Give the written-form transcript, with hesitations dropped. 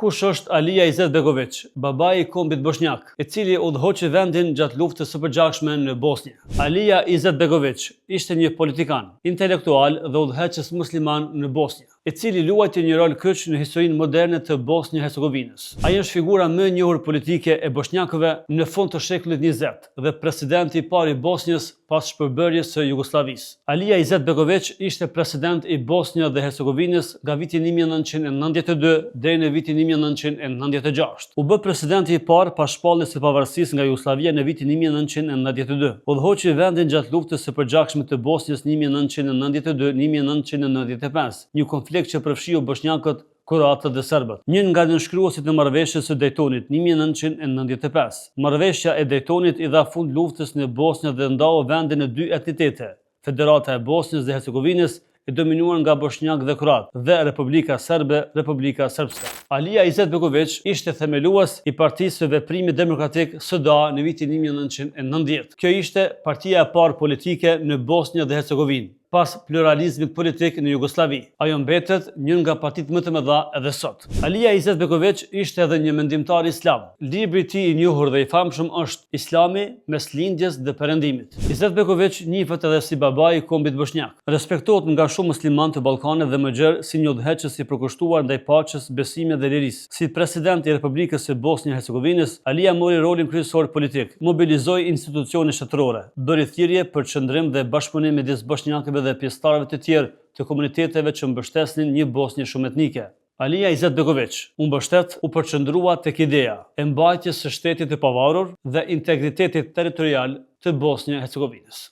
Kush është Alija Izetbegović, babai i kombit bosnjak, i cili udhëhoqi vendin gjatë luftës së përgjithshme në Bosnjë? Alija Izetbegović ishte një politikan, intelektual dhe udhëheqës musliman në Bosnjë, i cili luajti një rol kyç në historinë moderne të Bosnjë-Hercegovinës. Ai është figura më e njohur politike e bosnjakëve në fund të shekullit 20 dhe presidenti i parë i Bosnjës pas shpërbërjes së Jugosllavisë. Alija Izetbegović ishte president i Bosnjë dhe Hercegovinës nga viti 1992 deri në vitin 1996. U bë presidenti i parë pas shpalljes së pavarësisë nga Jugosllavia në vitin 1992. Udhëhoqi vendin gjatë luftës së përgjithshme të Bosnjës 1992-1995, një konflikt që përfshiu bosnjakët, kroatët dhe serbët. Një nga nënshkruesit e marrëveshjes së Daytonit 1995. Marrëveshja e Daytonit i dha fund luftës në Bosnjë dhe ndau vendin në dy entitete: Federata e Bosnjës dhe Hercegovinës, e dominuar nga bosnjak dhe kroat, dhe Republika Serbe, Republika Srpske. Alija Izetbegović ishte themelues i Partisë së Veprimit Demokratik SDA në vitin 1990. Kjo ishte partia e parë politike në Bosnjë dhe Hercegovinë pas pluralizmit politik në Jugosllavi. Ajo mbetet një nga partitë më të mëdha edhe sot. Alija Izetbegović ishte edhe një mendimtar islam. Libri i tij i njohur dhe i famshëm është Islami mes lindjes dhe perëndimit. Izetbegović njihet edhe si babai i kombit bosnjak. Respektohet nga shumë muslimanë të Ballkanit dhe më gjerë si një udhëheqës i përkushtuar ndaj paqes, besimit dhe lirisë. Si president i Republikës së Bosnjë-Hercegovinës, Alija mori rolin kryesor politik, mobilizoi institucione shtetërore, bëri thirrje për qëndrim dhe bashkëpunim midis bosnjakëve dhe pjesëtarëve të tjerë të komuniteteve që mbështesnin një Bosnjë shumë etnike. Alija Izetbegović u mbështet, u përqendrua tek ideja e mbajtjes së shtetit të pavarur dhe integritetit territorial të Bosnjë-Hercegovinës.